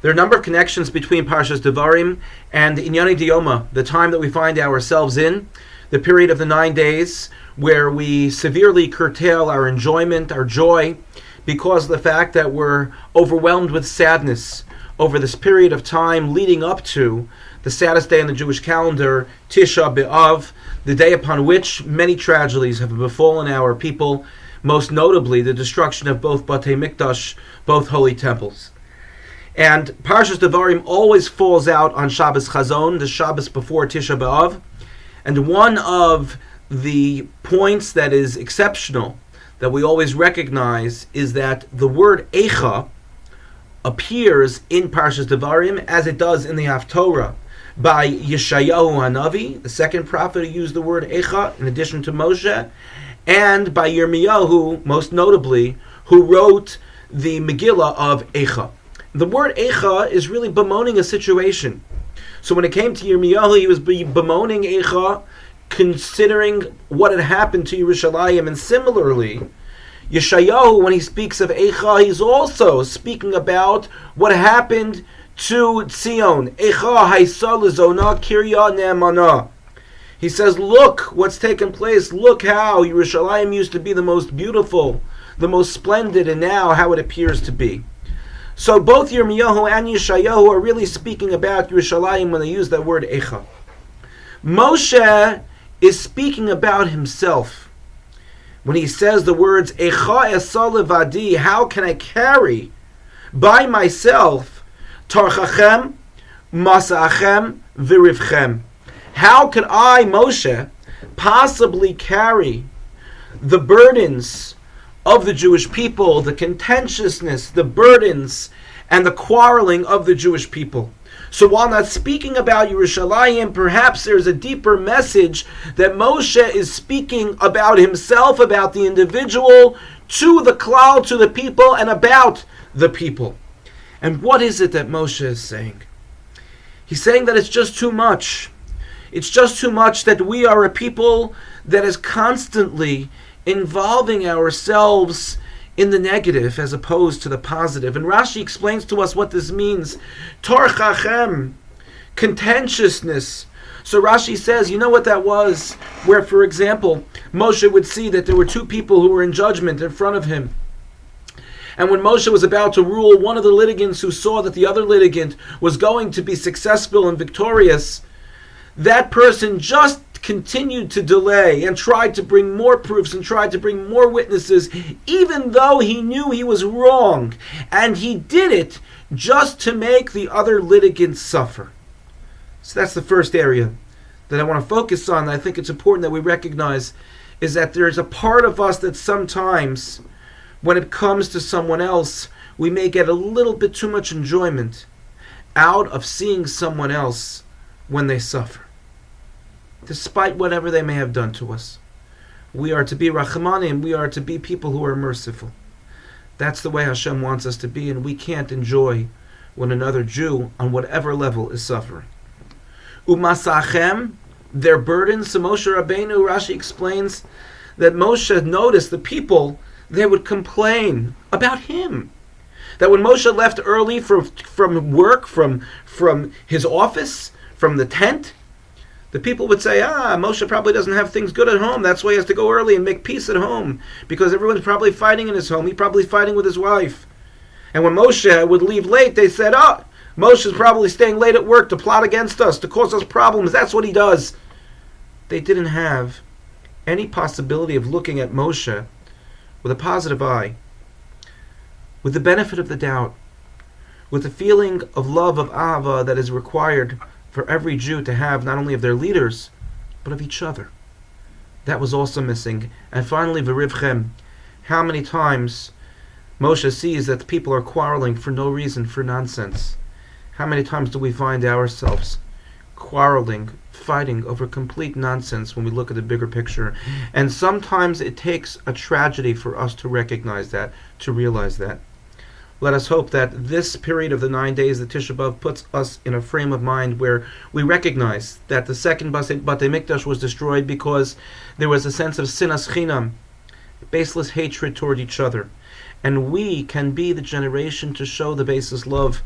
There are a number of connections between Parshas Devarim and Inyani Diyoma, the time that we find ourselves in, the period of the 9 days, where we severely curtail our enjoyment, our joy, because of the fact that we're overwhelmed with sadness over this period of time leading up to the saddest day in the Jewish calendar, Tisha B'Av, the day upon which many tragedies have befallen our people, most notably the destruction of both Batei Mikdash, both holy temples. And Parshas Devarim always falls out on Shabbos Chazon, the Shabbos before Tisha B'Av. And one of the points that is exceptional, that we always recognize, is that the word Eicha appears in Parshas Devarim as it does in the Haftorah by Yeshayahu Hanavi, the second prophet who used the word Eicha in addition to Moshe, and by Yirmiyahu, most notably, who wrote the Megillah of Eicha. The word Eicha is really bemoaning a situation. So when it came to Yirmiyahu, he was bemoaning Eicha, considering what had happened to Yerushalayim. And similarly, Yeshayahu, when he speaks of Eicha, he's also speaking about what happened to Tzion. Eicha haisa lezona kirya ne'emana. He says, look what's taken place. Look how Yerushalayim used to be the most beautiful, the most splendid, and now how it appears to be. So both Yirmiyahu and Yeshayahu are really speaking about Yerushalayim when they use that word Eicha. Moshe is speaking about himself. When he says the words Eicha esa levadi, how can I carry by myself Tarchachem, Masachem, Virivchem? How could I, Moshe, possibly carry the burdens of the Jewish people, the contentiousness, the burdens, and the quarreling of the Jewish people? So while not speaking about Yerushalayim, perhaps there's a deeper message that Moshe is speaking about himself, about the individual, to the klal, to the people, and about the people. And what is it that Moshe is saying? He's saying that it's just too much. It's just too much that we are a people that is constantly involving ourselves in the negative as opposed to the positive. And Rashi explains to us what this means. Torchachem, contentiousness. So Rashi says, you know what that was? Where, for example, Moshe would see that there were two people who were in judgment in front of him. And when Moshe was about to rule, one of the litigants who saw that the other litigant was going to be successful and victorious, that person just continued to delay and tried to bring more proofs and tried to bring more witnesses, even though he knew he was wrong. And he did it just to make the other litigant suffer. So that's the first area that I want to focus on. I think it's important that we recognize is that there's a part of us that sometimes, when it comes to someone else, we may get a little bit too much enjoyment out of seeing someone else when they suffer, despite whatever they may have done to us. We are to be rachmanim, we are to be people who are merciful. That's the way Hashem wants us to be, and we can't enjoy when another Jew, on whatever level, is suffering. Umasachem, their burdens. So Moshe Rabbeinu, Rashi explains that Moshe noticed the people, they would complain about him. That when Moshe left early from work, from his office, from the tent, the people would say, Moshe probably doesn't have things good at home. That's why he has to go early and make peace at home, because everyone's probably fighting in his home. He's probably fighting with his wife. And when Moshe would leave late, they said, Moshe's probably staying late at work to plot against us, to cause us problems. That's what he does. They didn't have any possibility of looking at Moshe with a positive eye, with the benefit of the doubt, with the feeling of love, of ahava, that is required for every Jew to have, not only of their leaders, but of each other. That was also missing. And finally, Virivchem, how many times Moshe sees that the people are quarreling for no reason, for nonsense. How many times do we find ourselves quarreling, fighting over complete nonsense when we look at the bigger picture? And sometimes it takes a tragedy for us to recognize that, to realize that. Let us hope that this period of the 9 days, the Tisha B'Av, puts us in a frame of mind where we recognize that the second Batei Mikdash was destroyed because there was a sense of sinas chinam, baseless hatred toward each other. And we can be the generation to show the baseless love.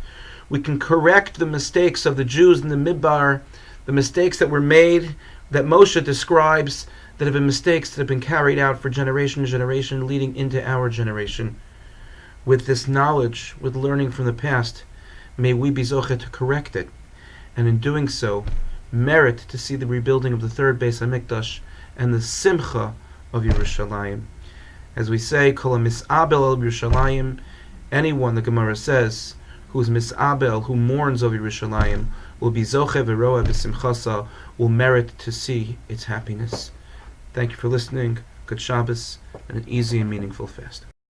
we can correct the mistakes of the Jews in the Midbar, the mistakes that were made, that Moshe describes, that have been mistakes that have been carried out for generation to generation, leading into our generation. With this knowledge, with learning from the past, may we be zoche to correct it, and in doing so, merit to see the rebuilding of the third Beis HaMikdash and the simcha of Yerushalayim. As we say, Kol mis'abel al Yerushalayim, anyone, the Gemara says, who is mis'abel, who mourns over Yerushalayim, will be zoche v'roa b'simchasa, will merit to see its happiness. Thank you for listening. Good Shabbos, and an easy and meaningful fast.